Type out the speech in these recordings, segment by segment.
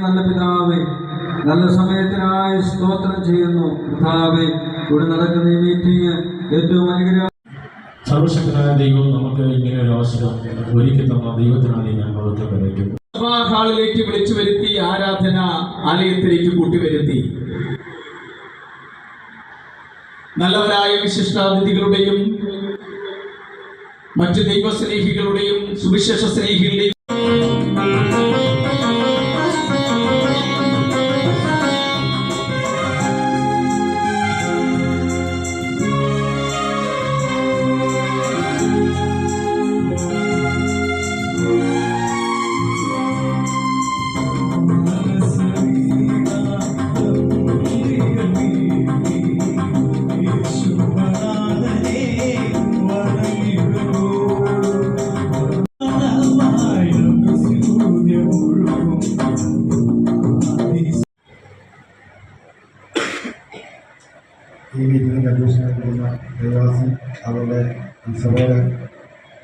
നല്ല പിതാവേ, നല്ല സമയത്തിനായി സ്തോത്രം ചെയ്യുന്നു. പിതാവേ, ഇവിടെ നടക്കുന്ന ഈ മീറ്റിംഗ് ഏറ്റവും അനുഗ്രഹം. സർവശക്തനായ ദൈവം നമുക്ക് ഇങ്ങനെ ഒരു അവസരം ഒരുക്കി തന്ന ദൈവത്തിനായി ഞാൻ മഹത്വം കരയ്ക്കുന്നു. സഭാഹാളിലേക്ക് വിളിച്ചു വരുത്തി, ആരാധന ആലയത്തിലേക്ക് കൂട്ടിവരുത്തി, നല്ലവരായ വിശിഷ്ടാതിഥികളുടെയും മറ്റു ദൈവസ്നേഹികളുടെയും സുവിശേഷ സ്നേഹികളുടെയും ഈ മീറ്റിംഗിൻ്റെ അധ്യക്ഷനായിരിക്കുന്ന ദേവാസി അവരുടെ സഭയുടെ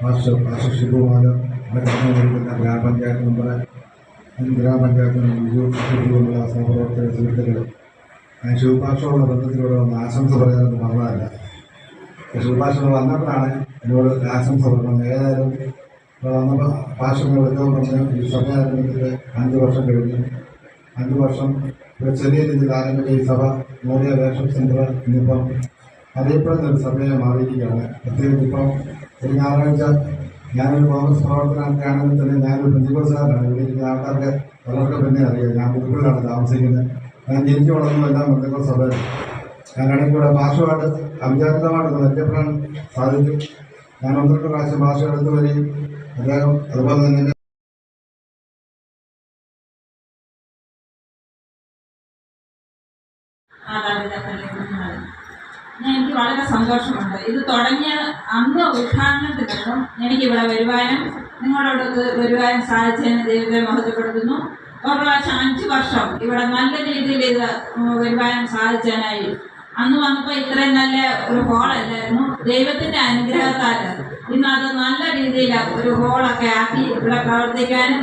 മാസ്റ്റർ ശിവകുമാരൻ, ഇവിടെ കടന്നുകൊണ്ടിരിക്കുന്ന ഗ്രാമപഞ്ചായത്ത് മെമ്പറെ, ഗ്രാമപഞ്ചായത്ത് ഉള്ള സഹപ്രവർത്തക സുഹൃത്തുക്കൾ, ഞാൻ ശിവഭാഷയോടുള്ള ബന്ധത്തിലൂടെ വന്ന് ആശംസ പറയാനൊന്നും മറന്നതല്ല. ശിവഭാഷയോട് വന്നപ്പോഴാണ് എന്നോട് ആശംസ പറഞ്ഞത്. ഏതായാലും വന്നപ്പോൾ ഭാഷകൾ എടുക്കാൻ പറഞ്ഞ് ഈ സഭ ആരംഭിച്ചിട്ട് 5 വർഷം കഴിഞ്ഞു. 5 വർഷം ചെറിയ രീതിയിൽ ആരംഭിച്ച ഈ സഭ മോഡിയ വേർഷിപ്പ് സെൻ്റർ ഇന്നിപ്പം അറിയപ്പെടുന്ന ഒരു സഭയെ മാറിയിരിക്കുകയാണ്. പ്രത്യേകിച്ച് ഇപ്പം ഒരു ഞായറാഴ്ച ഞാനൊരു കോൺഗ്രസ് പ്രവർത്തനമാണെങ്കിൽ തന്നെ ഞാനൊരു പെന്തിക്കോസ്തുകാരനാണ്. ഇവിടെ ഇരിക്കുന്ന ആൾക്കാർക്ക് പലർക്കും പിന്നെ അറിയാം. ഞാൻ പുതുപ്പള്ളിലാണ് താമസിക്കുന്നത്. ഞാൻ ജനിച്ചു വളർന്നതെല്ലാം പെന്തിക്കോസ് സഭയാണ്. ഞാനാണെങ്കിൽ ഇവിടെ ഭാഷമായിട്ട് അവിചാരിതമായിട്ട് പരിചയപ്പെടാൻ സാധിച്ചു. ഞാൻ 1-2 പ്രാവശ്യം ഭാഷ എടുത്തു വരികയും അദ്ദേഹം അതുപോലെ തന്നെ എനിക്ക് വളരെ സന്തോഷമുണ്ട്. ഇത് തുടങ്ങിയ അന്ന് ഉദ്ഘാടനത്തിനൊപ്പം എനിക്കിവിടെ വരുവാനും നിങ്ങളോടൊത്ത് വരുവാനും സാധിച്ചതിന് ദൈവത്തെ മഹത്വപ്പെടുത്തുന്നു. ഒരു പ്രാവശ്യം 5 വർഷം ഇവിടെ നല്ല രീതിയിൽ ഇത് വരുവാനും സാധിച്ചതിനായി. അന്ന് വന്നപ്പോൾ ഇത്രയും നല്ല ഒരു ഹോളല്ലായിരുന്നു. ദൈവത്തിൻ്റെ അനുഗ്രഹത്താൽ ഇന്ന് അത് നല്ല രീതിയിൽ ഒരു ഹോളൊക്കെ ആക്കി ഇവിടെ പ്രവർത്തിക്കാനും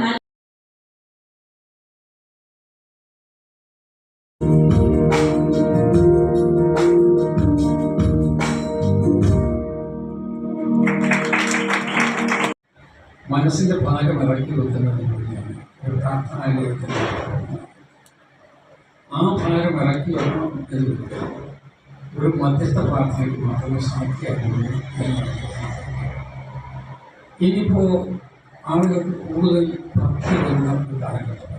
മനസ്സിന്റെ ഭാരം ഇറക്കി വെക്കുന്നത് ഒരു പ്രാർത്ഥനാലയത്തിൽ ആ ഭാരം ഇറക്കി വെക്കണം എന്ന് ഒരു മധ്യസ്ഥ പ്രാർത്ഥനയ്ക്ക് മാത്രമേ സാധിക്കാറുള്ളൂ. ഇനിയിപ്പോൾ ആളുകൾക്ക് കൂടുതൽ ഭക്തി വരുന്ന ഒരു കാലഘട്ടം.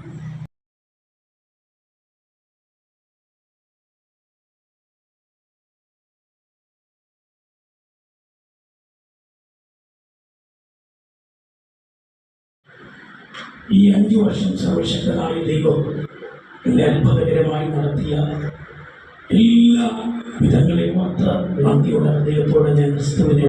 ഈ 5 വർഷം സർവശക്തനായ ദൈവം അത്ഭുതകരമായി നടത്തിയ എല്ലാ വിധങ്ങളെയും ഓർത്ത് നന്ദിയുള്ള ദൈവത്തോടെ ഞാൻ ക്രിസ്തുവിനെ